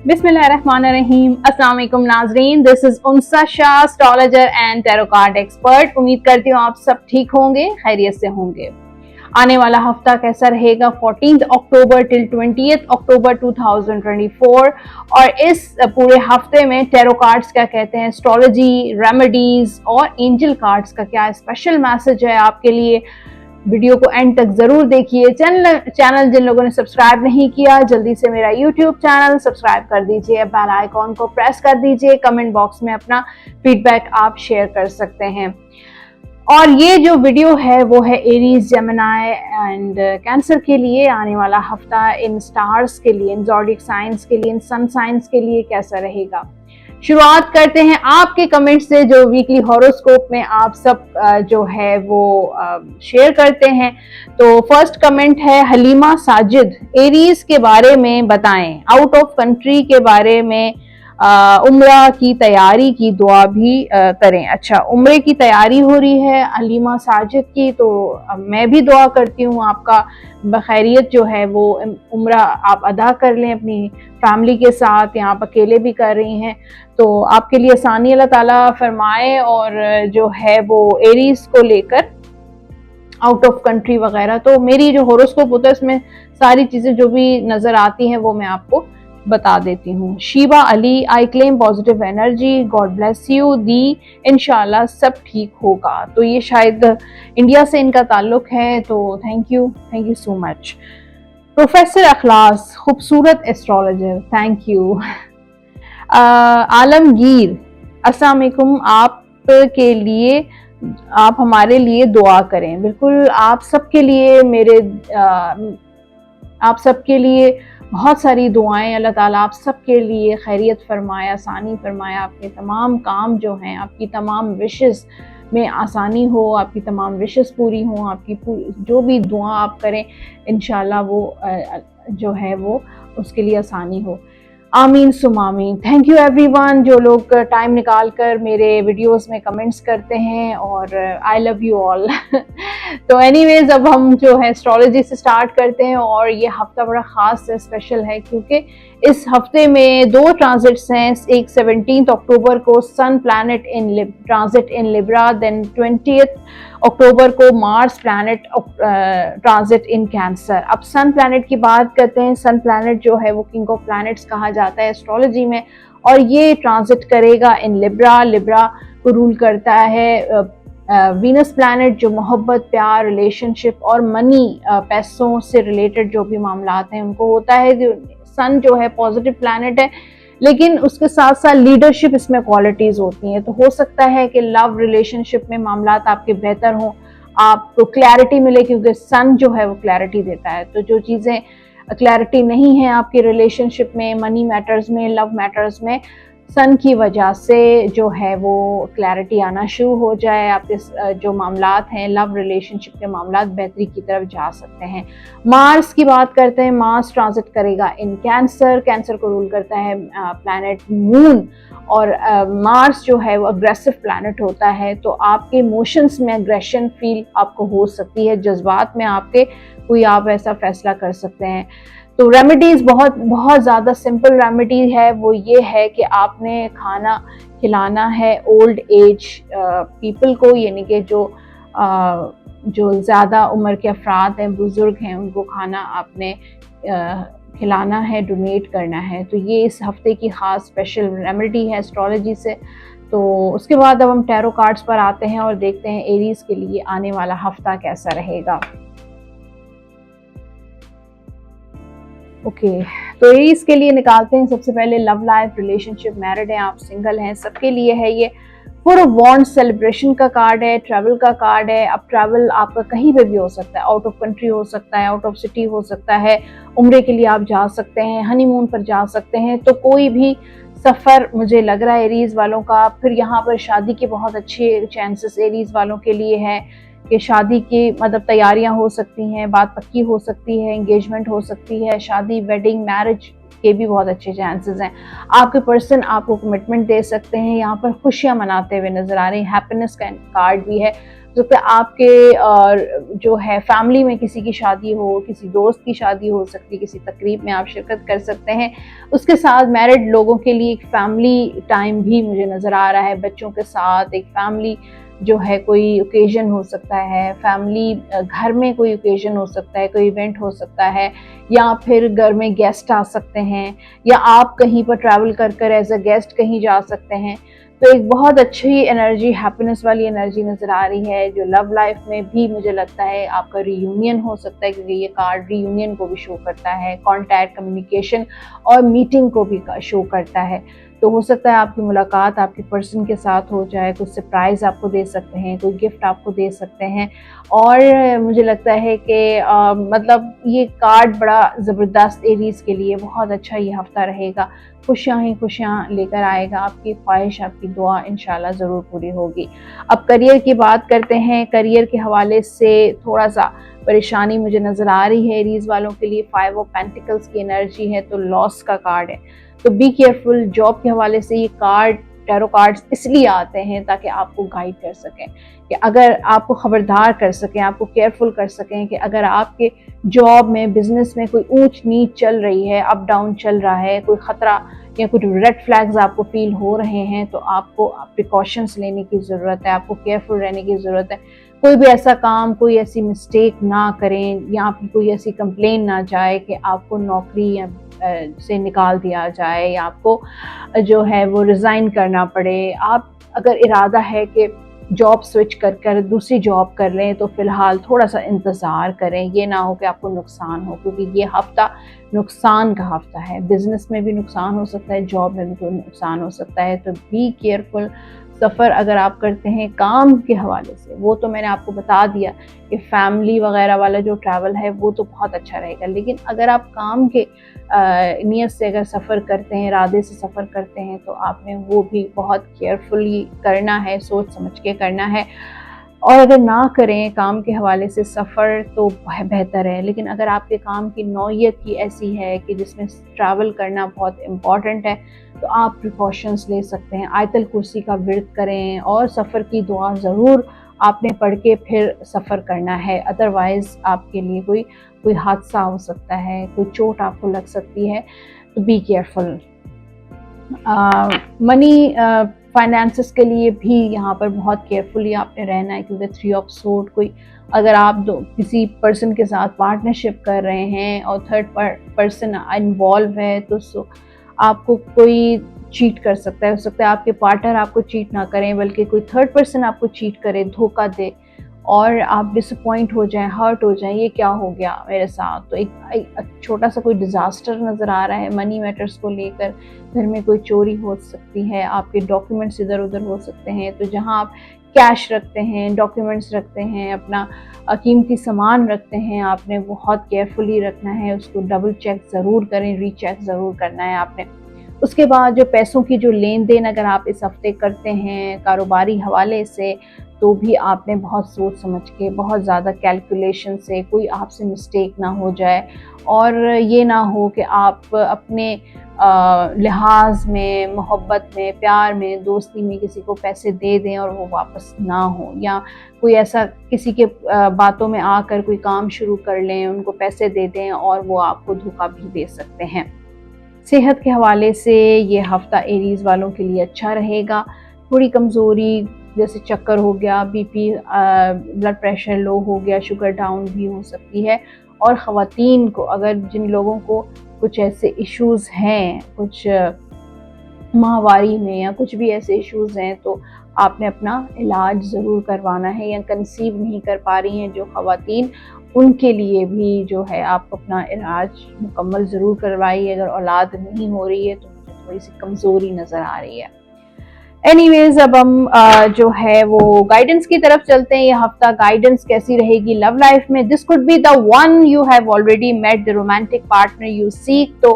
बिस्मिल्लाहिर्रहमानिर्रहीम। अस्सलाम वालेकुम नाज़रीन, this is Umsa Shah, astrologer and tarot card expert. उम्मीद करती हूँ आप सब ठीक होंगे, खैरियत से होंगे। आने वाला हफ्ता कैसा रहेगा 14 अक्टूबर टिल 20 अक्टूबर 2024, और इस पूरे हफ्ते में टैरो कार्ड्स क्या कहते हैं, एस्ट्रोलॉजी, रेमेडीज और एंजल कार्ड्स का क्या स्पेशल मैसेज है आपके लिए। वीडियो को एंड तक जरूर देखिए। चैनल जिन लोगों ने सब्सक्राइब नहीं किया, जल्दी से मेरा यूट्यूब चैनल सब्सक्राइब कर दीजिए, बेल आइकॉन को प्रेस कर दीजिए। कमेंट बॉक्स में अपना फीडबैक आप शेयर कर सकते हैं। और ये जो वीडियो है वो है एरीज, जेमिनी एंड कैंसर के लिए आने वाला हफ्ता इन स्टार्स के लिए, इन ज़ोडिएक साइंस के लिए, इन सन साइंस के लिए कैसा रहेगा। शुरुआत करते हैं आपके कमेंट से, जो वीकली हॉरोस्कोप में आप सब जो है वो शेयर करते हैं। तो फर्स्ट कमेंट है हलीमा साजिद, एरीज के बारे में बताएं, आउट ऑफ कंट्री के बारे में, उम्रा की तैयारी की दुआ भी करें। अच्छा, उम्रे की तैयारी हो रही है हलीमा साजिद की, तो मैं भी दुआ करती हूँ आपका बखैरियत जो है वो उम्रा आप अदा कर लें अपनी फैमिली के साथ, या आप अकेले भी कर रही हैं तो आपके लिए आसानी अल्लाह ताला फरमाए। और जो है वो एरीज को लेकर आउट ऑफ कंट्री वगैरह, तो मेरी जो होरोस्कोप होता है उसमें सारी चीज़ें जो भी नज़र आती हैं वो मैं आपको बता देती हूँ। Sheeba Ali, I claim positive energy, God bless you दी, इंशाल्लाह सब ठीक होगा। तो ये शायद इंडिया से इनका ताल्लुक है, तो thank you so much. Professor Akhlas, खूबसूरत एस्ट्रोलॉजर, थैंक यू। आलमगीर, अस्सलाम वालेकुम, आपके लिए, आप हमारे लिए दुआ करें। बिल्कुल, आप सबके लिए आप सबके लिए बहुत सारी दुआएं, अल्लाह ताला आप सबके लिए खैरियत फरमाए, आसानी फरमाए, आपके तमाम काम जो हैं, आपकी तमाम विशेस में आसानी हो, आपकी तमाम विशेस पूरी हो, आपकी जो भी दुआ आप करें इंशाल्लाह वो जो है वो उसके लिए आसानी हो। आमीन सुमामीन। थैंक यू एवरीवन जो लोग टाइम निकाल कर मेरे वीडियोस में कमेंट्स करते हैं, और आई लव यू ऑल। तो एनीवेज, अब हम जो है एस्ट्रोलॉजी से स्टार्ट करते हैं, और ये हफ्ता बड़ा ख़ास है, स्पेशल है, क्योंकि इस हफ्ते में दो ट्रांजिट्स हैं। एक 17 अक्टूबर को sun planet in transit in Libra, then 20 अक्टूबर को Mars planet transit in Cancer. अब सन प्लैनेट की बात करते हैं। सन प्लैनेट जो है वो किंग ऑफ प्लैनेट्स कहा जाता है एस्ट्रोलॉजी में, और ये ट्रांजिट करेगा इन लिब्रा। लिब्रा को रूल करता है वीनस प्लैनेट, जो मोहब्बत, प्यार, रिलेशनशिप और मनी, पैसों से रिलेटेड जो भी मामलात हैं उनको होता है। सन जो है पॉजिटिव प्लैनेट है, लेकिन उसके साथ साथ लीडरशिप इसमें क्वालिटीज़ होती हैं। तो हो सकता है कि लव रिलेशनशिप में मामलात आपके बेहतर हों, आपको क्लैरिटी मिले, क्योंकि सन जो है वो क्लैरिटी देता है। तो जो चीज़ें क्लैरिटी नहीं है आपकी रिलेशनशिप में, मनी मैटर्स में, लव मैटर्स में, सन की वजह से जो है वो क्लैरिटी आना शुरू हो जाए। आपके जो मामलात हैं, लव रिलेशनशिप के मामलात बेहतरी की तरफ जा सकते हैं। मार्स की बात करते हैं। मार्स ट्रांजिट करेगा इन कैंसर। कैंसर को रूल करता है प्लैनेट मून, और मार्स जो है वो अग्रेसिव प्लैनेट होता है। तो आपके इमोशंस में एग्रेशन फील आपको हो सकती है, जज्बात में आपके कोई आप ऐसा फैसला कर सकते हैं। तो रेमेडीज़ बहुत ज़्यादा सिंपल रेमेडी है, वो ये है कि आपने खाना खिलाना है ओल्ड एज पीपल को, यानी कि जो ज़्यादा उम्र के अफराद हैं, बुज़ुर्ग हैं, उनको खाना आपने खिलाना है, डोनेट करना है। तो ये इस हफ्ते की ख़ास स्पेशल रेमेडी है एस्ट्रोलॉजी से। तो उसके बाद अब हम टैरो कार्ड्स पर आते हैं और देखते हैं एरीज़ के लिए आने वाला हफ्ता कैसा रहेगा। ओके, तो एरीज के लिए निकालते हैं सबसे पहले लव लाइफ, रिलेशनशिप, मैरिड हैं आप, सिंगल हैं, सबके लिए है ये। फोर ऑफ वॉन्ड्स सेलिब्रेशन का कार्ड है, ट्रैवल का कार्ड है। अब ट्रैवल आपका कहीं पे भी हो सकता है, आउट ऑफ कंट्री हो सकता है, आउट ऑफ सिटी हो सकता है, उम्रे के लिए आप जा सकते हैं, हनीमून पर जा सकते हैं। तो कोई भी सफ़र मुझे लग रहा है एरीज वालों का। फिर यहाँ पर शादी के बहुत अच्छे चांसेस एरीज वालों के लिए है कि शादी की मतलब तैयारियां हो सकती हैं, बात पक्की हो सकती है, एंगेजमेंट हो सकती है, शादी, वेडिंग, मैरिज के भी बहुत अच्छे चांसेस हैं। आपके पर्सन आपको कमिटमेंट दे सकते हैं। यहाँ पर खुशियाँ मनाते हुए नजर आ रही हैं, हैप्पीनेस का कार्ड भी है। हो सकता है आपके जो है फैमिली में किसी की शादी हो, किसी दोस्त की शादी हो सकती है, किसी तकरीब में आप शिरकत कर सकते हैं। उसके साथ मैरिड लोगों के लिए एक फैमिली टाइम भी मुझे नज़र आ रहा है, बच्चों के साथ एक फैमिली जो है, कोई ओकेजन हो सकता है, फैमिली घर में कोई ओकेजन हो सकता है, कोई इवेंट हो सकता है, या फिर घर में गेस्ट आ सकते हैं, या आप कहीं पर ट्रैवल कर कर एज अ गेस्ट कहीं जा सकते हैं। तो एक बहुत अच्छी एनर्जी, हैप्पीनेस वाली एनर्जी नज़र आ रही है, जो लव लाइफ में भी मुझे लगता है आपका रीयूनियन हो सकता है, क्योंकि ये कार्ड रीयूनियन को भी शो करता है, कॉन्टैक्ट, कम्युनिकेशन और मीटिंग को भी शो करता है। तो हो सकता है आपकी मुलाकात आपके पर्सन के साथ हो जाए, कुछ सरप्राइज़ आपको दे सकते हैं, कोई गिफ्ट आपको दे सकते हैं। और मुझे लगता है कि मतलब ये कार्ड बड़ा ज़बरदस्त एरीज़ के लिए बहुत अच्छा ये हफ़्ता रहेगा। खुशियाँ ही खुशियाँ लेकर आएगा, आपकी ख्वाहिश, आपकी दुआ इंशाल्लाह ज़रूर पूरी होगी। अब करियर की बात करते हैं। करियर के हवाले से थोड़ा-सा परेशानी मुझे नज़र आ रही है एरीज़ वालों के लिए। 5 ऑफ पेंटिकल्स की एनर्जी है, तो लॉस का कार्ड है, तो बी केयरफुल। जॉब के हवाले से ये कार्ड, टैरो कार्ड्स इसलिए आते हैं ताकि आपको गाइड कर सकें, कि अगर आपको खबरदार कर सकें, आपको केयरफुल कर सकें कि अगर आपके जॉब में, बिजनेस में कोई ऊंच नीच चल रही है, अप डाउन चल रहा है, कोई ख़तरा या कुछ रेड फ्लैग्स आपको फील हो रहे हैं, तो आपको प्रिकॉशंस लेने की ज़रूरत है, आपको केयरफुल रहने की ज़रूरत है। कोई भी ऐसा काम, कोई ऐसी मिस्टेक ना करें, या आपकी कोई ऐसी कंप्लेन ना जाए कि आपको नौकरी या से निकाल दिया जाए, या आपको जो है वो रिज़ाइन करना पड़े। आप अगर इरादा है कि जॉब स्विच कर कर दूसरी जॉब कर लें, तो फ़िलहाल थोड़ा-सा इंतज़ार करें, ये ना हो कि आपको नुकसान हो, क्योंकि ये हफ़्ता नुकसान का हफ़्ता है। बिज़नेस में भी नुकसान हो सकता है, जॉब में भी कोई नुकसान हो सकता है, तो बी केयरफुल। सफ़र अगर आप करते हैं काम के हवाले से, वो तो मैंने आपको बता दिया कि फैमिली वगैरह वाला जो ट्रैवल है वो तो बहुत अच्छा रहेगा। लेकिन अगर आप काम के नियत से अगर सफ़र करते हैं, इरादे से सफ़र करते हैं, तो आपने वो भी बहुत केयरफुली करना है, सोच समझ के करना है। और अगर ना करें काम के हवाले से सफ़र, तो बेहतर है। लेकिन अगर आपके काम की नौइयत ही ऐसी है कि जिसमें ट्रैवल करना बहुत इम्पॉर्टेंट है, तो आप प्रिकॉशंस ले सकते हैं। आयतल कुर्सी का विर्द करें और सफ़र की दुआ ज़रूर आपने पढ़ के फिर सफ़र करना है। अदरवाइज़ आपके लिए कोई हादसा हो सकता है, कोई चोट आपको लग सकती है, तो बी केयरफुल। मनी फाइनेंसेस के लिए भी यहाँ पर बहुत केयरफुली आपने रहना है, क्योंकि 3 ऑफ सोर्ड, कोई अगर आप किसी पर्सन के साथ पार्टनरशिप कर रहे हैं और थर्ड पर्सन इन्वॉल्व है, तो आपको कोई चीट कर सकता है। हो सकता है आपके पार्टनर आपको चीट ना करें, बल्कि कोई थर्ड पर्सन आपको चीट करे, धोखा दे, और आप डिसअपॉइंट हो जाएं, हर्ट हो जाएं, ये क्या हो गया मेरे साथ। तो एक छोटा सा कोई डिज़ास्टर नज़र आ रहा है मनी मैटर्स को लेकर। घर में कोई चोरी हो सकती है, आपके डॉक्यूमेंट्स इधर उधर हो सकते हैं। तो जहां आप कैश रखते हैं, डॉक्यूमेंट्स रखते हैं, अपना कीमती सामान रखते हैं, आपने बहुत केयरफुली रखना है, उसको डबल चेक ज़रूर करें, रीचेक ज़रूर करना है आपने। उसके बाद जो पैसों की जो लेन देन अगर आप इस हफ्ते करते हैं कारोबारी हवाले से, तो भी आपने बहुत सोच समझ के, बहुत ज़्यादा कैलकुलेशन से, कोई आपसे मिस्टेक ना हो जाए, और ये ना हो कि आप अपने लिहाज में, मोहब्बत में, प्यार में, दोस्ती में किसी को पैसे दे दें और वो वापस ना हो, या कोई ऐसा किसी के बातों में आकर कोई काम शुरू कर लें, उनको पैसे दे दें और वो आपको धोखा भी दे सकते हैं। सेहत के हवाले से ये हफ़्ता एरीज़ वालों के लिए अच्छा रहेगा। थोड़ी कमज़ोरी जैसे चक्कर हो गया, बीपी, ब्लड प्रेशर लो हो गया, शुगर डाउन भी हो सकती है। और ख़वातीन को, अगर जिन लोगों को कुछ ऐसे इश्यूज़ हैं, कुछ माहवारी में या कुछ भी ऐसे इश्यूज़ हैं, तो आपने अपना इलाज ज़रूर करवाना है। या कंसीव नहीं कर पा रही हैं जो ख़वातीन, उनके लिए भी जो है आप अपना इलाज मुकम्मल ज़रूर करवाइए। अगर औलाद नहीं हो रही है तो मुझे थोड़ी सी कमज़ोरी नज़र आ रही है। एनीवेज, अब हम जो है वो गाइडेंस की तरफ चलते हैं। ये हफ्ता गाइडेंस कैसी रहेगी लव लाइफ में? This could be the one you have already met, the romantic partner you seek. तो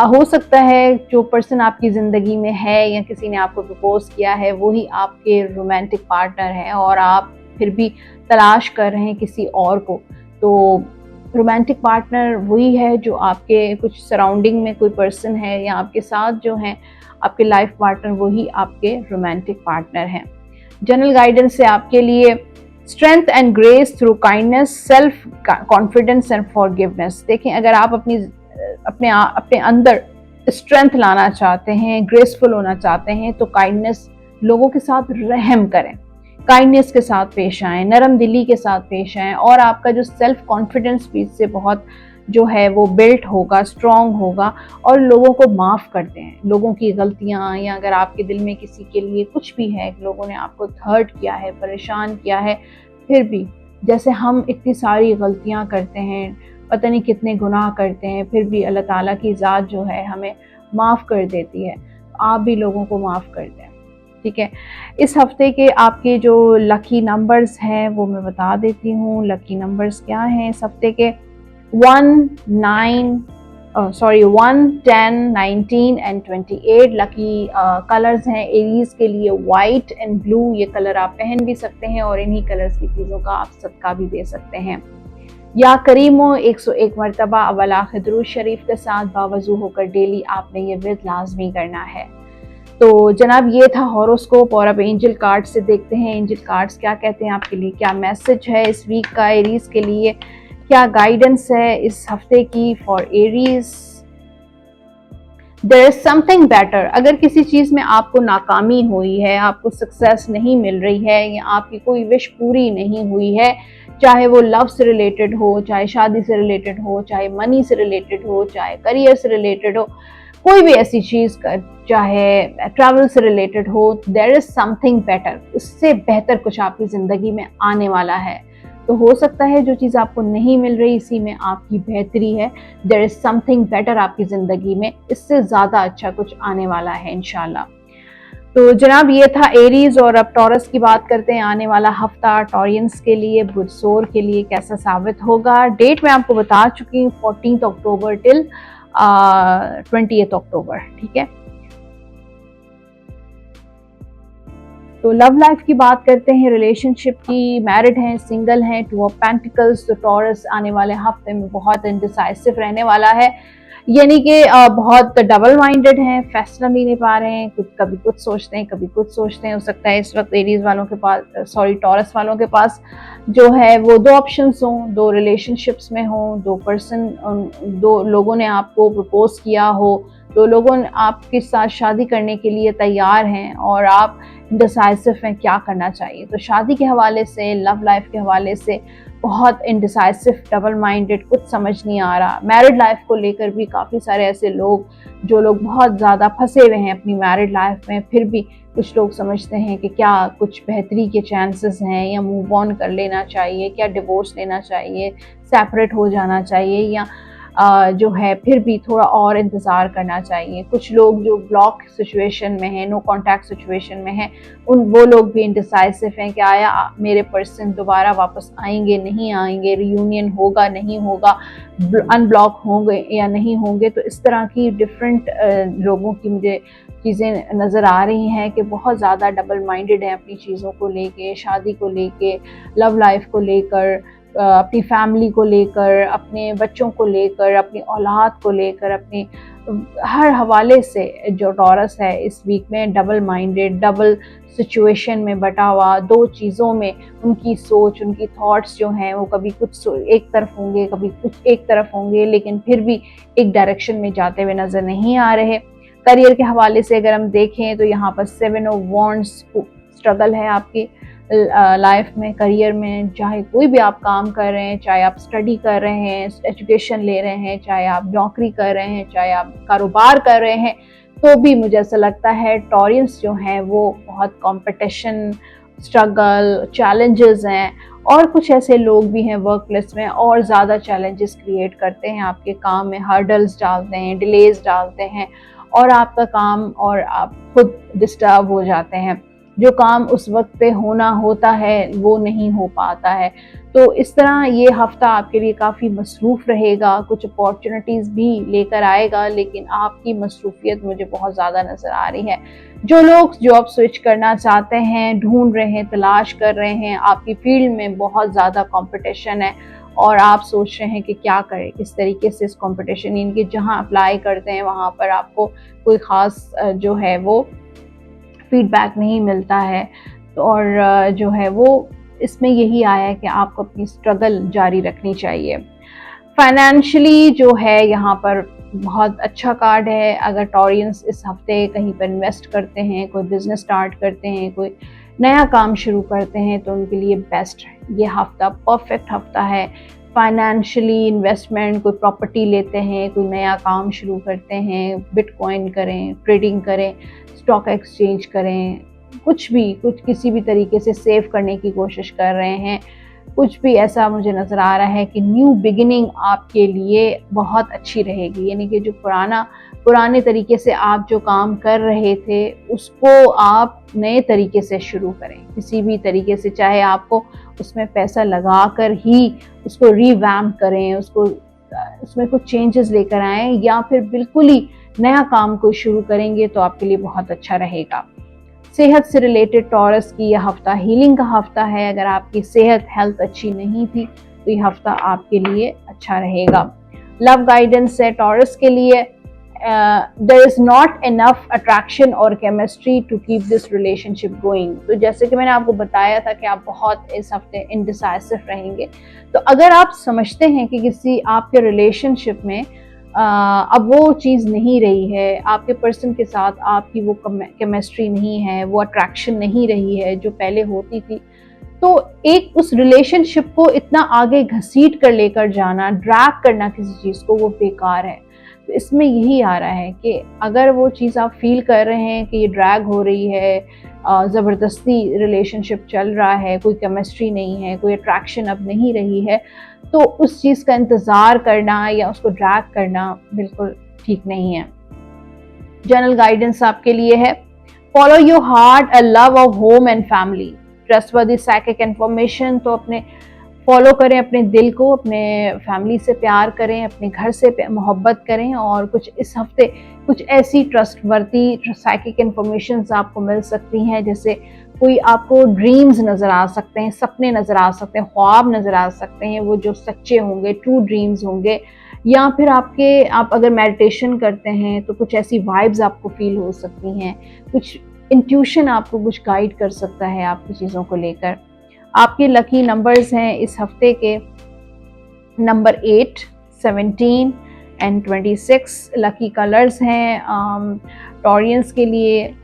हो सकता है जो पर्सन आपकी ज़िंदगी में है या किसी ने आपको प्रपोज किया है, वही आपके रोमांटिक पार्टनर है, और आप फिर भी तलाश कर रहे हैं किसी और को। तो रोमांटिक पार्टनर वही है जो आपके कुछ सराउंडिंग में कोई पर्सन है, या आपके साथ जो है आपके लाइफ पार्टनर, वही आपके रोमांटिक पार्टनर हैं। जनरल गाइडेंस से आपके लिए strength and grace through kindness, self confidence and forgiveness. देखें, अगर आप अपने अंदर स्ट्रेंथ लाना चाहते हैं, ग्रेसफुल होना चाहते हैं, तो काइंडनेस, लोगों के साथ रहम करें, काइंडनेस के साथ पेश आएँ, नरम दिली के साथ पेश आएँ, और आपका जो सेल्फ कॉन्फिडेंस भी इससे बहुत जो है वो बिल्ट होगा, स्ट्रॉन्ग होगा, और लोगों को माफ़ करते हैं, लोगों की गलतियाँ, या अगर आपके दिल में किसी के लिए कुछ भी है, लोगों ने आपको हर्ट किया है, परेशान किया है, फिर भी जैसे हम इतनी सारी गलतियाँ करते हैं, पता नहीं कितने गुनाह करते हैं, फिर भी अल्लाह ताला की ज़ात जो है हमें माफ़ कर देती है। आप भी लोगों को माफ़ कर दें, ठीक है। इस हफ्ते के आपके जो लकी नंबर्स हैं वो मैं बता देती हूँ। लकी नंबर्स क्या हैं इस हफ्ते के? 1, 10, 19 एंड 28 लकी कलर्स हैं एरीज के लिए। वाइट एंड ब्लू, ये कलर आप पहन भी सकते हैं और इन्हीं कलर्स की चीज़ों का आप सदका भी दे सकते हैं। या करीमो 101 मरतबा अव्वल आखिर दुरूद शरीफ के साथ बावजू होकर डेली आपने ये विद लाजमी करना है। तो जनाब, ये था हॉरोस्कोप, और अब एंजल कार्ड से देखते हैं एंजल कार्ड्स क्या कहते हैं आपके लिए, क्या मैसेज है इस वीक का एरीज के लिए, क्या गाइडेंस है इस हफ्ते की for Aries. There is something better. अगर किसी चीज़ में आपको नाकामी हुई है, आपको सक्सेस नहीं मिल रही है, या आपकी कोई विश पूरी नहीं हुई है, चाहे वो लव से रिलेटेड हो, चाहे शादी से रिलेटेड हो, चाहे मनी से रिलेटेड हो, चाहे करियर से रिलेटेड हो, कोई भी ऐसी चीज़ चाहे ट्रैवल से रिलेटेड हो, देयर इज समथिंग बेटर, उससे बेहतर कुछ आपकी ज़िंदगी में आने वाला है। तो हो सकता है जो चीज़ आपको नहीं मिल रही इसी में आपकी बेहतरी है। देयर इज समथिंग बेटर आपकी ज़िंदगी में, इससे ज़्यादा अच्छा कुछ आने वाला है इंशाल्लाह। तो जनाब, ये था एरीज, और अब टॉरस की बात करते हैं। आने वाला हफ्ता टॉरियंस के लिए, बुधसोर के लिए कैसा साबित होगा। डेट मैं आपको बता चुकी हूँ, 14 अक्टूबर टिल 20 अक्टूबर, ठीक है। तो लव लाइफ की बात करते हैं, रिलेशनशिप की। मैरिड हैं, सिंगल हैं, 2 ऑफ पेंटिकल्स। तो टॉरस आने वाले हफ्ते में बहुत इंडिसाइसिव रहने वाला है, यानी कि बहुत डबल माइंडेड हैं, फैसला नहीं ले पा रहे हैं, कभी कुछ सोचते हैं, कभी कुछ सोचते हैं। हो सकता है इस वक्त एरीज वालों के पास, टॉरस वालों के पास जो है वो 2 ऑप्शंस हों, 2 रिलेशनशिप्स में हों, 2 लोगों ने आपको प्रपोज किया हो, 2 लोगों ने आपके साथ शादी करने के लिए तैयार हैं, और आप इंडिसाइसिव हैं क्या करना चाहिए। तो शादी के हवाले से, लव लाइफ के हवाले से बहुत इंडिसाइसिव, डबल माइंडेड, कुछ समझ नहीं आ रहा। मैरिड लाइफ को लेकर भी काफ़ी सारे ऐसे लोग, जो लोग बहुत ज़्यादा फंसे हुए हैं अपनी मैरिड लाइफ में, फिर भी कुछ लोग समझते हैं कि क्या कुछ बेहतरी के चांसेस हैं, या मूव ऑन कर लेना चाहिए, क्या डिवोर्स लेना चाहिए, सेपरेट हो जाना चाहिए, या जो है फिर भी थोड़ा और इंतज़ार करना चाहिए। कुछ लोग जो ब्लॉक सिचुएशन में हैं, नो कांटेक्ट सिचुएशन में हैं, वो लोग भी इंडिसाइसिव हैं कि आया मेरे पर्सन दोबारा वापस आएंगे, नहीं आएंगे, रियूनियन होगा, नहीं होगा, अनब्लॉक होंगे या नहीं होंगे। तो इस तरह की डिफरेंट लोगों की मुझे चीज़ें नज़र आ रही हैं कि बहुत ज़्यादा डबल माइंडेड हैं अपनी चीज़ों को लेके, शादी को लेके, लव लाइफ को लेकर, अपनी फैमिली को लेकर, अपने बच्चों को लेकर, अपनी औलाद को लेकर, अपनी हर हवाले से जो टॉरस है इस वीक में डबल माइंडेड, डबल सिचुएशन में बटा हुआ, 2 चीज़ों में उनकी सोच, उनकी थॉट्स जो हैं वो कभी कुछ एक तरफ होंगे, कभी कुछ एक तरफ होंगे, लेकिन फिर भी एक डायरेक्शन में जाते हुए नज़र नहीं आ रहे। करियर के हवाले से अगर हम देखें तो यहाँ पर 7 ऑफ वॉन्ड्स स्ट्रगल है आपकी लाइफ में, करियर में। चाहे कोई भी आप काम कर रहे हैं, चाहे आप स्टडी कर रहे हैं, एजुकेशन ले रहे हैं, चाहे आप नौकरी कर रहे हैं, चाहे आप कारोबार कर रहे हैं, तो भी मुझे ऐसा लगता है टॉरियंस जो हैं वो बहुत कंपटीशन, स्ट्रगल, चैलेंजेस हैं, और कुछ ऐसे लोग भी हैं वर्क प्लेस में और ज़्यादा चैलेंजेस क्रिएट करते हैं, आपके काम में हर्डल्स डालते हैं, डिलेज डालते हैं, और आपका काम और आप खुद डिस्टर्ब हो जाते हैं। जो काम उस वक्त पे होना होता है वो नहीं हो पाता है। तो इस तरह ये हफ्ता आपके लिए काफ़ी मसरूफ़ रहेगा, कुछ अपॉर्चुनिटीज़ भी लेकर आएगा, लेकिन आपकी मसरूफियत मुझे बहुत ज़्यादा नज़र आ रही है। जो लोग जॉब स्विच करना चाहते हैं, ढूंढ रहे हैं, तलाश कर रहे हैं, आपकी फील्ड में बहुत ज़्यादा कंपटीशन है और आप सोच रहे हैं कि क्या करें, किस तरीके से इस कंपटीशन, इनके जहां अप्लाई करते हैं वहां पर आपको कोई ख़ास जो है वो फीडबैक नहीं मिलता है, और जो है वो इसमें यही आया है कि आपको अपनी स्ट्रगल जारी रखनी चाहिए। फाइनेंशियली जो है यहाँ पर बहुत अच्छा कार्ड है। अगर टॉरियंस इस हफ्ते कहीं पर इन्वेस्ट करते हैं, कोई बिजनेस स्टार्ट करते हैं, कोई नया काम शुरू करते हैं, तो उनके लिए बेस्ट है ये हफ्ता, परफेक्ट हफ्ता है। फाइनेंशियली इन्वेस्टमेंट, कोई प्रॉपर्टी लेते हैं, कोई नया काम शुरू करते हैं, बिटकॉइन करें, ट्रेडिंग करें, स्टॉक एक्सचेंज करें, कुछ किसी भी तरीके से सेव करने की कोशिश कर रहे हैं, कुछ भी ऐसा मुझे नज़र आ रहा है कि न्यू बिगिनिंग आपके लिए बहुत अच्छी रहेगी। यानी कि जो पुराने तरीके से आप जो काम कर रहे थे उसको आप नए तरीके से शुरू करें, किसी भी तरीके से, चाहे आपको उसमें पैसा लगा कर ही उसको रीवैम्प करें, उसमें कुछ चेंजेस लेकर आएँ, या फिर बिल्कुल ही नया काम कोई शुरू करेंगे तो आपके लिए बहुत अच्छा रहेगा। सेहत से रिलेटेड टॉरस की यह हफ्ता हीलिंग का हफ्ता है। अगर आपकी हेल्थ अच्छी नहीं थी तो ये हफ्ता आपके लिए अच्छा रहेगा। लव गाइडेंस है टॉरस के लिए, there is not enough attraction और chemistry to keep this relationship going. तो जैसे कि मैंने आपको बताया था कि आप बहुत इस हफ्ते इनडिसाइसिव रहेंगे, तो अगर आप समझते हैं कि किसी आपके रिलेशनशिप में अब वो चीज़ नहीं रही है, आपके पर्सन के साथ आपकी वो केमिस्ट्री नहीं है, वो अट्रैक्शन नहीं रही है जो पहले होती थी, तो एक उस रिलेशनशिप को इतना आगे घसीट कर लेकर जाना, ड्रैग करना किसी चीज़ को, वो बेकार है। तो इसमें यही आ रहा है कि अगर वो चीज़ आप फील कर रहे हैं कि ये ड्रैग हो रही है, ज़बरदस्ती रिलेशनशिप चल रहा है, कोई केमिस्ट्री नहीं है, कोई अट्रैक्शन अब नहीं रही है, तो उस चीज़ का इंतज़ार करना या उसको ड्रैग करना बिल्कुल ठीक नहीं है। जनरल गाइडेंस आपके लिए है, follow your heart, a love of home and family, trustworthy psychic information. तो अपने फॉलो करें अपने दिल को, अपने फैमिली से प्यार करें, अपने घर से मोहब्बत करें, और कुछ इस हफ्ते कुछ ऐसी ट्रस्टवर्दी साइकिक इन्फॉर्मेशंस आपको मिल सकती हैं, जैसे कोई आपको ड्रीम्स नज़र आ सकते हैं, सपने नज़र आ सकते हैं, ख्वाब नज़र आ सकते हैं, वो जो सच्चे होंगे, ट्रू ड्रीम्स होंगे, या फिर आप अगर मेडिटेशन करते हैं तो कुछ ऐसी वाइब्स आपको फील हो सकती हैं, कुछ इंट्यूशन आपको कुछ गाइड कर सकता है आपकी चीज़ों को लेकर। आपके लकी नंबर्स हैं इस हफ्ते के नंबर 8, 17 एंड 26। लकी कलर्स हैं टॉरियंस के लिए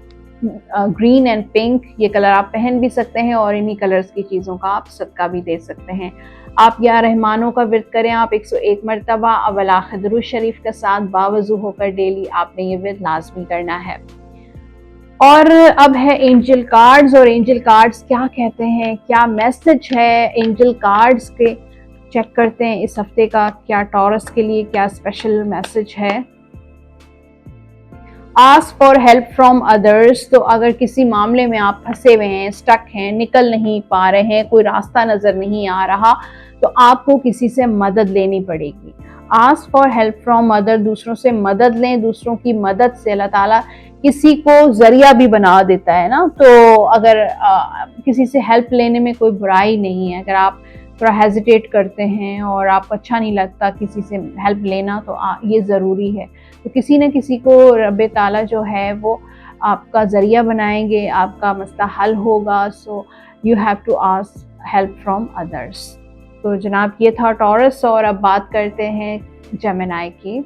ग्रीन एंड पिंक, ये कलर आप पहन भी सकते हैं और इन्हीं कलर्स की चीज़ों का आप सदका भी दे सकते हैं। आप या रहमानों का विर्द करें, आप 101 मरतबा अव्वल आखिर दुरूद शरीफ के साथ बावजू होकर डेली आपने ये विर्द लाजमी करना है। और अब है एंजल कार्ड्स, और एंजल कार्ड्स क्या कहते हैं, क्या मैसेज है एंजल कार्ड्स के, चेक करते हैं इस हफ्ते का क्या टॉरस के लिए क्या स्पेशल मैसेज है। Ask for help from others. तो अगर किसी मामले में आप फंसे हुए हैं, स्टक हैं, निकल नहीं पा रहे हैं, कोई रास्ता नजर नहीं आ रहा, तो आपको किसी से मदद लेनी पड़ेगी। Ask for help from other, दूसरों से मदद लें। दूसरों की मदद से अल्लाह ताला किसी को जरिया भी बना देता है ना, तो अगर किसी से हेल्प लेने में कोई बुराई नहीं है। अगर आप थोड़ा हेजिटेट करते हैं और आपको अच्छा नहीं लगता किसी से हेल्प लेना, तो ये ज़रूरी है। तो किसी न किसी को रब ताला जो है वो आपका ज़रिया बनाएंगे, आपका मसला हल होगा। So you have to ask help from others. तो जनाब ये था टॉरस, और अब बात करते हैं जेमिनी की।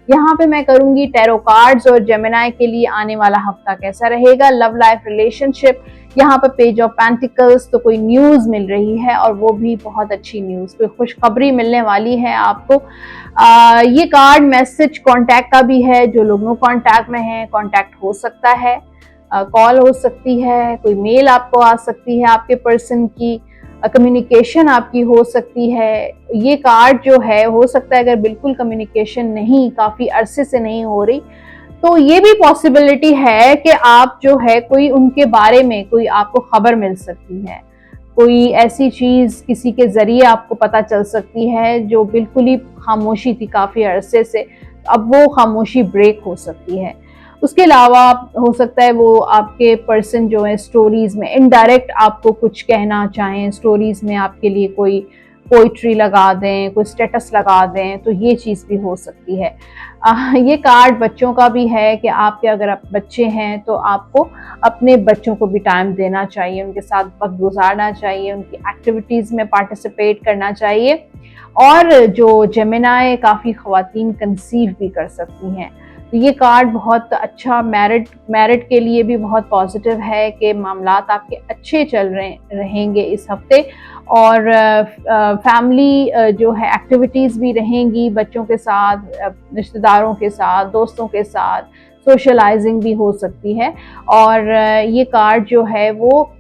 यहाँ पे मैं करूंगी टैरो कार्ड्स और जेमिनी के लिए आने वाला हफ्ता कैसा रहेगा। लव लाइफ, रिलेशनशिप, यहाँ पे पेज ऑफ पेंटिकल्स, तो कोई न्यूज़ मिल रही है और वो भी बहुत अच्छी न्यूज़, कोई खुशखबरी मिलने वाली है आपको। ये कार्ड मैसेज कांटेक्ट का भी है, जो लोग कांटेक्ट में हैं कांटेक्ट हो सकता है, कॉल हो सकती है, कोई मेल आपको आ सकती है, आपके पर्सन की कम्युनिकेशन आपकी हो सकती है। ये कार्ड जो है हो सकता है अगर बिल्कुल कम्युनिकेशन नहीं, काफ़ी अरसे से नहीं हो रही, तो ये भी पॉसिबिलिटी है कि आप जो है कोई उनके बारे में कोई आपको खबर मिल सकती है, कोई ऐसी चीज़ किसी के ज़रिए आपको पता चल सकती है जो बिल्कुल ही खामोशी थी काफ़ी अरसे से, अब वो खामोशी ब्रेक हो सकती है। उसके अलावा हो सकता है वो आपके पर्सन जो है स्टोरीज़ में इनडायरेक्ट आपको कुछ कहना चाहें, स्टोरीज़ में आपके लिए कोई पोइट्री लगा दें, कोई स्टेटस लगा दें, तो ये चीज़ भी हो सकती है। ये कार्ड बच्चों का भी है कि आपके अगर बच्चे हैं तो आपको अपने बच्चों को भी टाइम देना चाहिए, उनके साथ वक्त गुजारना चाहिए, उनकी एक्टिविटीज़ में पार्टिसिपेट करना चाहिए। और जो जेमिनी काफ़ी ख़वातीन कंसीव भी कर सकती हैं, तो ये कार्ड बहुत अच्छा मैरिड के लिए भी बहुत पॉजिटिव है कि मामलात आपके अच्छे चल रहेंगे इस हफ्ते। और फैमिली जो है एक्टिविटीज़ भी रहेंगी बच्चों के साथ, रिश्तेदारों के साथ, दोस्तों के साथ सोशलाइजिंग भी हो सकती है। और ये कार्ड जो है वो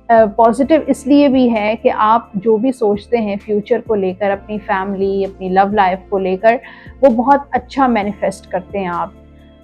पॉजिटिव इसलिए भी है कि आप जो भी सोचते हैं फ्यूचर को लेकर, अपनी फैमिली, अपनी लव लाइफ को लेकर, वो बहुत अच्छा मैनिफेस्ट करते हैं आप,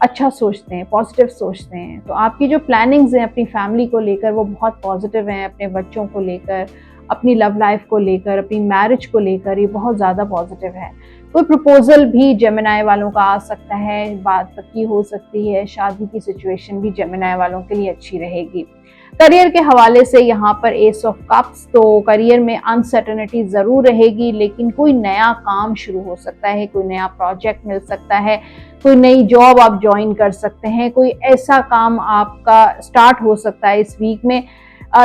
अच्छा सोचते हैं, पॉजिटिव सोचते हैं। तो आपकी जो प्लानिंग्स हैं अपनी फैमिली को लेकर वो बहुत पॉजिटिव हैं, अपने बच्चों को लेकर, अपनी लव लाइफ को लेकर, अपनी मैरिज को लेकर, ये बहुत ज़्यादा पॉजिटिव है। कोई प्रपोजल भी जेमिनी वालों का आ सकता है, बात पक्की हो सकती है, शादी की सिचुएशन भी जेमिनी वालों के लिए अच्छी रहेगी। करियर के हवाले से यहाँ पर एस ऑफ कप्स, तो करियर में अनसर्टेनिटी ज़रूर रहेगी, लेकिन कोई नया काम शुरू हो सकता है, कोई नया प्रोजेक्ट मिल सकता है, कोई नई जॉब आप ज्वाइन कर सकते हैं, कोई ऐसा काम आपका स्टार्ट हो सकता है इस वीक में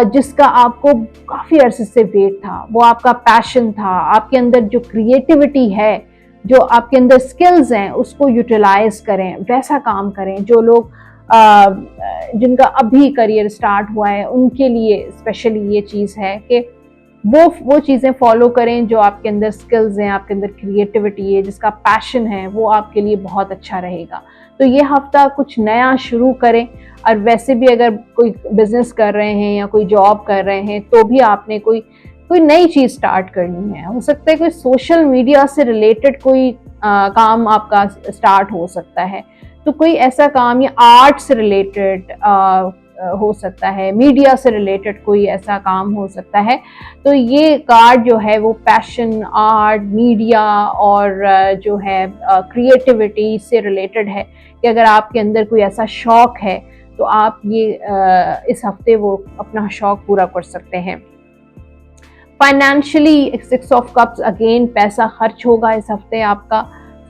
जिसका आपको काफ़ी अरसे से वेट था, वो आपका पैशन था, आपके अंदर जो क्रिएटिविटी है, जो आपके अंदर स्किल्स हैं, उसको यूटिलाइज करें, वैसा काम करें। जो लोग जिनका अभी करियर स्टार्ट हुआ है उनके लिए स्पेशली ये चीज़ है कि वो चीज़ें फॉलो करें जो आपके अंदर स्किल्स हैं, आपके अंदर क्रिएटिविटी है, जिसका पैशन है, वो आपके लिए बहुत अच्छा रहेगा। तो ये हफ्ता कुछ नया शुरू करें। और वैसे भी अगर कोई बिजनेस कर रहे हैं या कोई जॉब कर रहे हैं तो भी आपने कोई नई चीज़ स्टार्ट करनी है। हो सकता है कोई सोशल मीडिया से रिलेटेड कोई काम आपका स्टार्ट हो सकता है, तो कोई ऐसा काम या आर्ट से रिलेटेड हो सकता है, मीडिया से रिलेटेड कोई ऐसा काम हो सकता है। तो ये कार्ड जो है वो पैशन, आर्ट, मीडिया और जो है क्रिएटिविटी से रिलेटेड है कि अगर आपके अंदर कोई ऐसा शौक है तो आप ये इस हफ्ते वो अपना शौक पूरा कर सकते हैं। फाइनेंशियली 6 ऑफ कप्स, अगेन पैसा खर्च होगा इस हफ्ते आपका,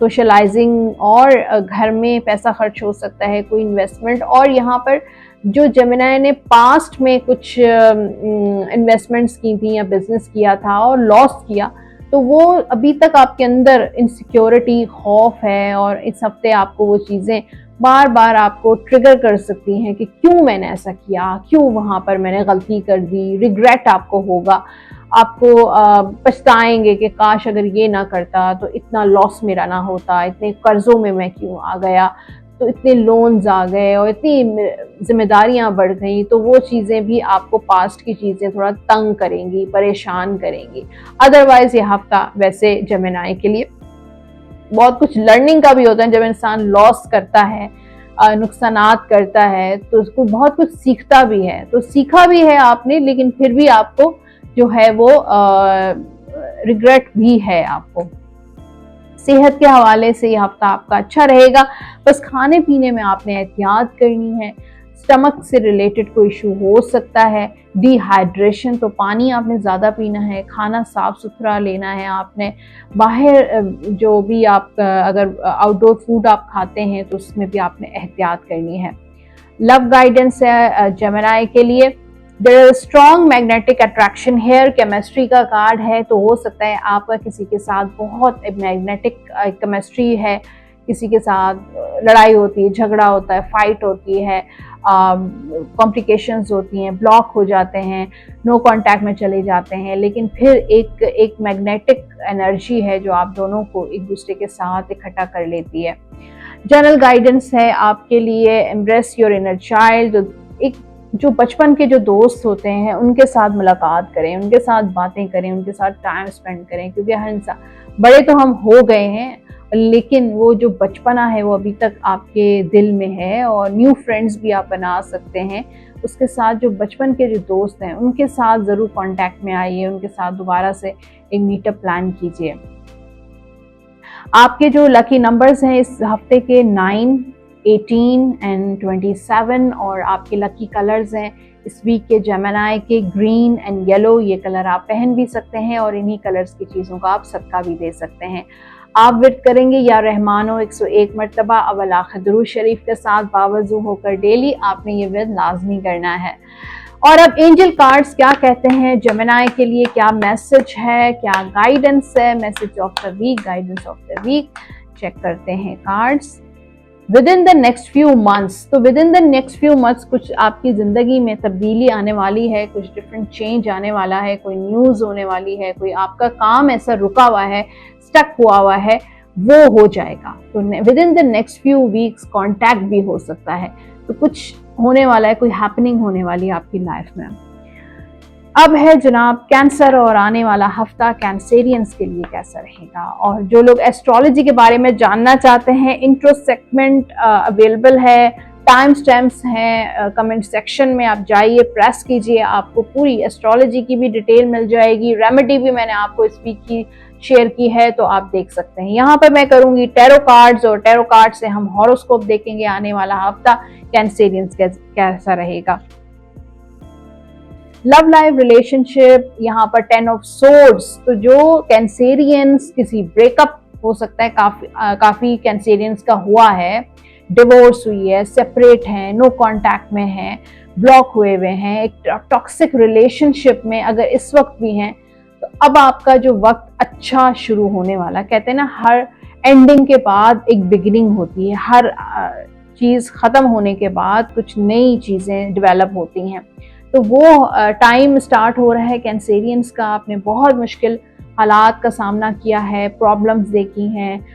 सोशलाइजिंग और घर में पैसा खर्च हो सकता है, कोई इन्वेस्टमेंट। और यहाँ पर जो जेमिनी ने पास्ट में कुछ इन्वेस्टमेंट्स की थी या बिजनेस किया था और लॉस किया, तो वो अभी तक आपके अंदर इनसिक्योरिटी, खौफ है, और इस हफ्ते आपको वो चीज़ें बार बार आपको ट्रिगर कर सकती हैं कि क्यों मैंने ऐसा किया, क्यों वहाँ पर मैंने गलती कर दी। रिग्रेट आपको होगा, आपको पछताएंगे कि काश अगर ये ना करता तो इतना लॉस मेरा ना होता, इतने कर्ज़ों में मैं क्यों आ गया, तो इतने लोन्स आ गए और इतनी जिम्मेदारियां बढ़ गई। तो वो चीज़ें भी आपको, पास्ट की चीज़ें थोड़ा तंग करेंगी, परेशान करेंगी। अदरवाइज़ ये हफ्ता वैसे जेमिनी के लिए बहुत कुछ लर्निंग का भी होता है। जब इंसान लॉस करता है, नुकसानात करता है, तो उसको बहुत कुछ सीखता भी है। तो सीखा भी है आपने, लेकिन फिर भी आपको जो है वो रिग्रेट भी है आपको। सेहत के हवाले से ये हफ्ता आपका अच्छा रहेगा, बस खाने पीने में आपने एहतियात करनी है। स्टमक से रिलेटेड कोई इशू हो सकता है, डिहाइड्रेशन, तो पानी आपने ज़्यादा पीना है, खाना साफ़ सुथरा लेना है आपने। बाहर जो भी आप अगर आउटडोर फूड आप खाते हैं तो उसमें भी आपने एहतियात करनी है। लव गाइडेंस है जेमिनी के लिए, there is strong magnetic attraction here, chemistry का कार्ड है, तो हो सकता है आपका किसी के साथ बहुत मैग्नेटिक केमिस्ट्री है, किसी के साथ लड़ाई होती है, झगड़ा होता है, फाइट होती है, कॉम्प्लिकेशंस होती हैं, ब्लॉक हो जाते हैं, नो कांटेक्ट में चले जाते हैं, लेकिन फिर एक मैग्नेटिक एनर्जी है जो आप दोनों को एक दूसरे के साथ इकट्ठा कर लेती है। जनरल गाइडेंस है आपके लिए, एम्ब्रेस योर इनर चाइल्ड, जो बचपन के जो दोस्त होते हैं उनके साथ मुलाकात करें, उनके साथ बातें करें, उनके साथ टाइम स्पेंड करें, क्योंकि हर इंसान, बड़े तो हम हो गए हैं लेकिन वो जो बचपना है वो अभी तक आपके दिल में है। और न्यू फ्रेंड्स भी आप बना सकते हैं, उसके साथ जो बचपन के जो दोस्त हैं उनके साथ ज़रूर कांटेक्ट में आइए, उनके साथ दोबारा से एक मीटअप प्लान कीजिए। आपके जो लकी नंबर्स हैं इस हफ्ते के 9, 18 एंड 27, और आपके लकी कलर्स हैं इस वीक के जेमिनी के ग्रीन एंड येलो। ये कलर आप पहन भी सकते हैं और इन्हीं कलर्स की चीज़ों का आप सदका भी दे सकते हैं। आप विर्द करेंगे या रहमानो 101 मरतबा अव्वल आखिर दुरूद शरीफ के साथ बावजू होकर डेली आपने ये विर्द लाजमी करना है। और अब एंजल कार्ड्स क्या कहते हैं जेमिनी के लिए, क्या मैसेज है, क्या गाइडेंस है, message of the week, guidance of the week. Check करते हैं cards. Within the next few months, तो within the next few months कुछ आपकी ज़िंदगी में तब्दीली आने वाली है, कुछ डिफरेंट चेंज आने वाला है, कोई न्यूज़ होने वाली है, कोई आपका काम ऐसा रुका हुआ है, स्टक हुआ है, वो हो जाएगा। तो within the next few weeks contact भी हो सकता है, तो कुछ होने वाला है, कोई हैपनिंग होने वाली है आपकी लाइफ में। अब है जनाब कैंसर, और आने वाला हफ्ता कैंसेरियंस के लिए कैसा रहेगा। और जो लोग एस्ट्रोलॉजी के बारे में जानना चाहते हैं, इंट्रो सेगमेंट अवेलेबल है, टाइम स्टैम्प्स हैं, कमेंट सेक्शन में आप जाइए, प्रेस कीजिए, आपको पूरी एस्ट्रोलॉजी की भी डिटेल मिल जाएगी। रेमेडी भी मैंने आपको इस वीक की शेयर की है, तो आप देख सकते हैं। यहाँ पर मैं करूँगी टैरो कार्ड्स, और टैरो कार्ड से हम हॉरोस्कोप देखेंगे आने वाला हफ्ता कैंसेरियंस कैसा रहेगा। लव लाइफ रिलेशनशिप, यहाँ पर 10 ऑफ सोर्ड्स, तो जो कैंसेरियंस किसी ब्रेकअप हो सकता है, काफी कैंसेरियंस का हुआ है, डिवोर्स हुई है, सेपरेट हैं, नो कांटेक्ट में हैं, ब्लॉक हुए हुए हैं, एक टॉक्सिक रिलेशनशिप में अगर इस वक्त भी हैं, तो अब आपका जो वक्त अच्छा शुरू होने वाला। कहते हैं ना, हर एंडिंग के बाद एक बिगिनिंग होती है, हर चीज खत्म होने के बाद कुछ नई चीजें डेवलप होती हैं। तो वो टाइम स्टार्ट हो रहा है कैंसेरियंस का। आपने बहुत मुश्किल हालात का सामना किया है, प्रॉब्लम्स देखी हैं,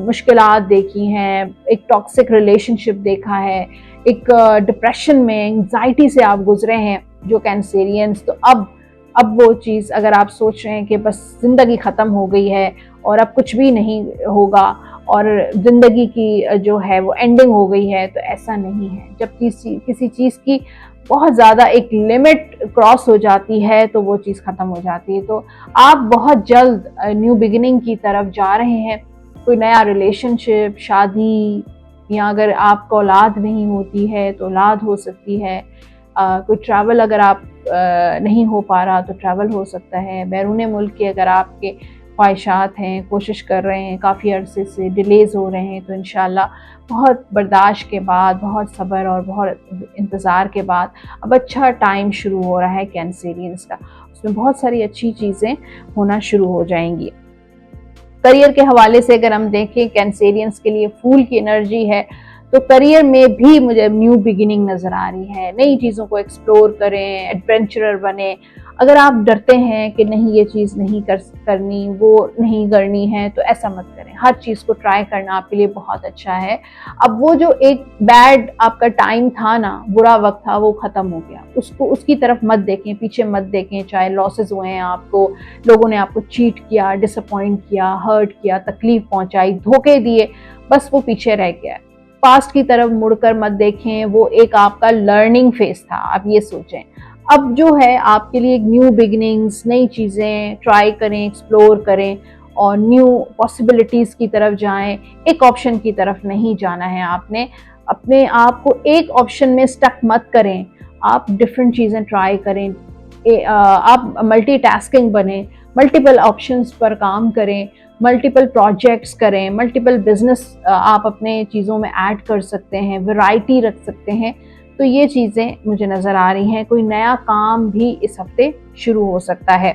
मुश्किलात देखी हैं, एक टॉक्सिक रिलेशनशिप देखा है, एक डिप्रेशन में, एंजाइटी से आप गुजरे हैं जो कैंसेरियंस। तो अब वो चीज़ अगर आप सोच रहे हैं कि बस ज़िंदगी ख़त्म हो गई है और अब कुछ भी नहीं होगा और ज़िंदगी की जो है वो एंडिंग हो गई है, तो ऐसा नहीं है। जब किसी चीज़ की बहुत ज़्यादा एक लिमिट क्रॉस हो जाती है तो वो चीज़ ख़त्म हो जाती है। तो आप बहुत जल्द न्यू बिगिनिंग की तरफ जा रहे हैं, कोई नया रिलेशनशिप, शादी, या अगर आपको औलाद नहीं होती है तो औलाद हो सकती है। कोई ट्रैवल अगर आप नहीं हो पा रहा तो ट्रैवल हो सकता है। बैरून मुल्क के अगर आपके ख्वाहिशात हैं, कोशिश कर रहे हैं, काफ़ी अरसे से डिलेज़ हो रहे हैं, तो इंशाल्लाह बहुत बर्दाश्त के बाद, बहुत सब्र और बहुत इंतज़ार के बाद अब अच्छा टाइम शुरू हो रहा है कैंसेरियंस का। उसमें बहुत सारी अच्छी चीज़ें होना शुरू हो जाएंगी। करियर के हवाले से अगर हम देखें, कैंसेरियंस के लिए फूल की एनर्जी है, तो करियर में भी मुझे न्यू बिगिनिंग नज़र आ रही है। नई चीज़ों को एक्सप्लोर करें, एडवेंचरर बने। अगर आप डरते हैं कि नहीं ये चीज़ नहीं करनी, वो नहीं करनी है, तो ऐसा मत करें। हर चीज़ को ट्राई करना आपके लिए बहुत अच्छा है। अब वो जो एक बैड आपका टाइम था ना, बुरा वक्त था, वो ख़त्म हो गया। उसकी तरफ मत देखें, पीछे मत देखें। चाहे लॉसेस हुए हैं आपको, लोगों ने आपको चीट किया, डिसअपॉइंट किया, हर्ट किया, तकलीफ पहुँचाई, धोखे दिए, बस वो पीछे रह गया। पास्ट की तरफ मुड़कर मत देखें, वो एक आपका लर्निंग फेज था। आप ये सोचें, अब जो है आपके लिए एक न्यू बिगिनिंग्स, नई चीज़ें ट्राई करें, एक्सप्लोर करें और न्यू पॉसिबिलिटीज़ की तरफ जाएं। एक ऑप्शन की तरफ नहीं जाना है आपने। अपने आप को एक ऑप्शन में स्टक मत करें, आप डिफरेंट चीज़ें ट्राई करें। आप मल्टीटास्किंग बने, मल्टीपल ऑप्शंस पर काम करें, मल्टीपल प्रोजेक्ट्स करें, मल्टीपल बिजनेस आप अपने चीज़ों में ऐड कर सकते हैं, वैरायटी रख सकते हैं। तो ये चीज़ें मुझे नज़र आ रही हैं। कोई नया काम भी इस हफ्ते शुरू हो सकता है।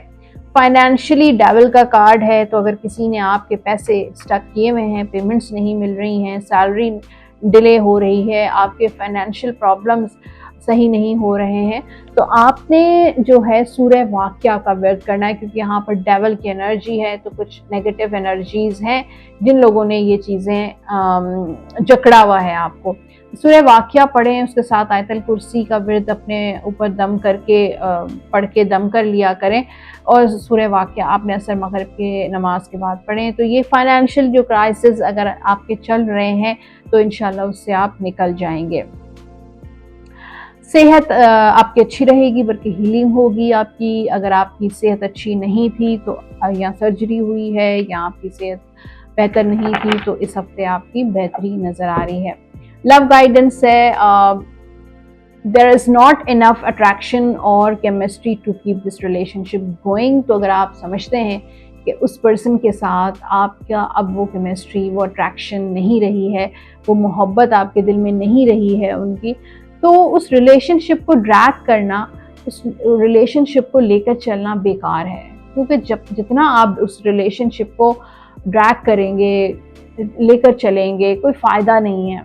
फाइनेंशियली डेविल का कार्ड है, तो अगर किसी ने आपके पैसे स्टक किए हुए हैं, पेमेंट्स नहीं मिल रही हैं, सैलरी डिले हो रही है, आपके फाइनेंशियल प्रॉब्लम्स सही नहीं हो रहे हैं, तो आपने जो है सूरह वाक़िया का विर्द करना है, क्योंकि यहाँ पर डेविल की एनर्जी है। तो कुछ नेगेटिव एनर्जीज़ हैं जिन लोगों ने ये चीज़ें जकड़ा हुआ है आपको। सूरह वाक़िया पढ़ें, उसके साथ आयतल कुर्सी का विर्द अपने ऊपर दम करके पढ़ के दम कर लिया करें, और सूरह वाक़िया आपने असर मगरिब के नमाज के बाद पढ़ें। तो ये फाइनेंशियल जो क्राइसिस अगर आपके चल रहे हैं तो इंशाल्लाह उससे आप निकल जाएंगे। सेहत आपकी अच्छी रहेगी, बल्कि हीलिंग होगी आपकी। अगर आपकी सेहत अच्छी नहीं थी तो या सर्जरी हुई है या आपकी सेहत बेहतर नहीं थी, तो इस हफ्ते आपकी बेहतरी नज़र आ रही है। लव गाइडेंस है, there is not enough attraction और chemistry to keep this relationship going. तो अगर आप समझते हैं कि उस पर्सन के साथ आपका अब वो केमिस्ट्री, वो अट्रैक्शन नहीं रही है, वो मोहब्बत आपके दिल में नहीं रही है उनकी, तो उस रिलेशनशिप को ड्रैग करना, उस रिलेशनशिप को लेकर चलना बेकार है। क्योंकि जब जितना आप उस रिलेशनशिप को ड्रैग करेंगे, लेकर चलेंगे, कोई फ़ायदा नहीं है,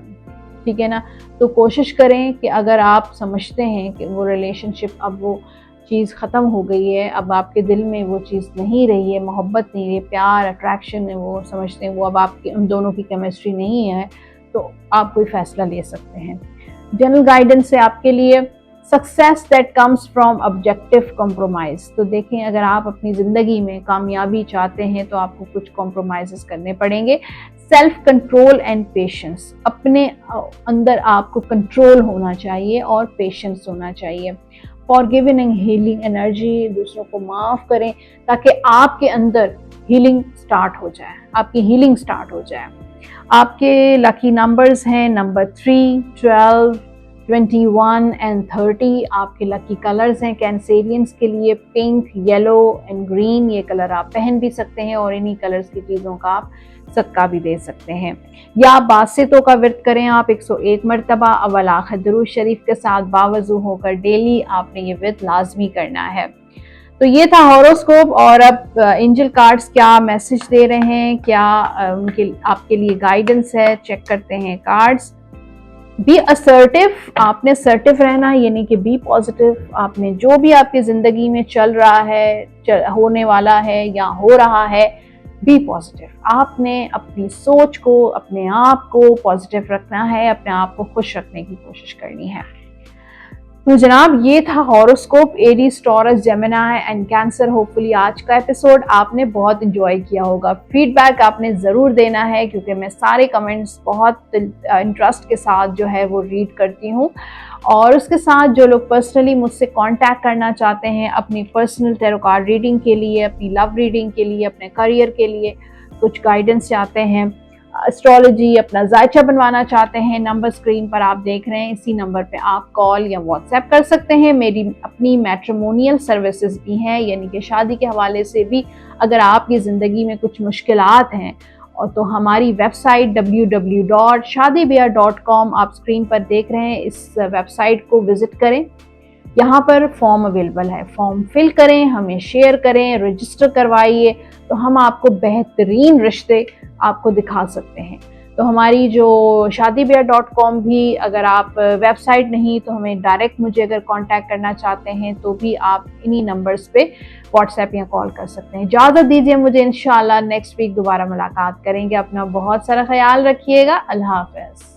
ठीक है ना। तो कोशिश करें कि अगर आप समझते हैं कि वो रिलेशनशिप अब वो चीज़ ख़त्म हो गई है, अब आपके दिल में वो चीज़ नहीं रही है, मोहब्बत नहीं रही, प्यार, अट्रैक्शन है, वो समझते हैं वो अब आपकी उन दोनों की केमिस्ट्री नहीं है, तो आप कोई फ़ैसला ले सकते हैं। जनरल गाइडेंस है आपके लिए, success that comes from objective compromise. तो देखें, अगर आप अपनी ज़िंदगी में कामयाबी चाहते हैं तो आपको कुछ कॉम्प्रोमाइज़ करने पड़ेंगे। सेल्फ कंट्रोल एंड पेशेंस, अपने अंदर आपको कंट्रोल होना चाहिए और पेशेंस होना चाहिए। फॉरगिविंग एंड हीलिंग एनर्जी, दूसरों को माफ़ करें ताकि आपके अंदर हीलिंग स्टार्ट हो जाए, आपकी हीलिंग स्टार्ट हो जाए। आपके लकी नंबर्स हैं नंबर 3, 12, 21 एंड 30। आपके लकी कलर्स हैं कैंसेरियंस के लिए पिंक, येलो एंड ग्रीन। ये कलर आप पहन भी सकते हैं और इन्हीं कलर्स की चीज़ों का आप सदका भी दे सकते हैं। या बासितों का व्रत करें आप 101 मरतबा अव्वल आखिर दुरूद शरीफ के साथ बावजू होकर डेली आपने ये व्रत लाजमी करना है। तो ये था हॉरोस्कोप। और अब एंजल कार्ड्स क्या मैसेज दे रहे हैं, क्या उनके आपके लिए गाइडेंस है, चेक करते हैं कार्ड्स। बी असर्टिव, आपने असर्टिव रहना है, यानी कि बी पॉजिटिव। आपने जो भी आपकी ज़िंदगी में चल रहा है, होने वाला है या हो रहा है, बी पॉजिटिव। आपने अपनी सोच को, अपने आप को पॉजिटिव रखना है, अपने आप को खुश रखने की कोशिश करनी है। तो जनाब, ये था horoscope Aries, taurus, Gemini and cancer. Hopefully आज का एपिसोड आपने बहुत इंजॉय किया होगा। फीडबैक आपने ज़रूर देना है क्योंकि मैं सारे कमेंट्स बहुत इंटरेस्ट के साथ जो है वो रीड करती हूँ। और उसके साथ जो लोग पर्सनली मुझसे कांटेक्ट करना चाहते हैं अपनी पर्सनल टैरो कार्ड रीडिंग के लिए, अपनी लव रीडिंग के लिए, अपने करियर के लिए कुछ गाइडेंस चाहते हैं, एस्ट्रोलॉजी, अपना जायचा बनवाना चाहते हैं, नंबर स्क्रीन पर आप देख रहे हैं, इसी नंबर पे आप कॉल या व्हाट्सएप कर सकते हैं। मेरी अपनी मैट्रिमोनियल सर्विसेज भी हैं, यानी कि शादी के हवाले से भी अगर आपकी ज़िंदगी में कुछ मुश्किलात हैं और तो हमारी वेबसाइट www.shadibiya.com आप स्क्रीन पर देख रहे हैं, इस वेबसाइट को विज़िट करें। यहाँ पर फॉर्म अवेलेबल है, फॉर्म फिल करें, हमें शेयर करें, रजिस्टर करवाइए, तो हम आपको बेहतरीन रिश्ते आपको दिखा सकते हैं। तो हमारी जो shadibiya.com भी, अगर आप वेबसाइट नहीं तो हमें डायरेक्ट मुझे अगर कांटेक्ट करना चाहते हैं तो भी आप इन्हीं नंबर्स पे व्हाट्सएप या कॉल कर सकते हैं। इजाज़त दीजिए मुझे, इंशाल्लाह नेक्स्ट वीक दोबारा मुलाकात करेंगे। अपना बहुत सारा ख्याल रखिएगा। अल्लाह हाफ़िज़।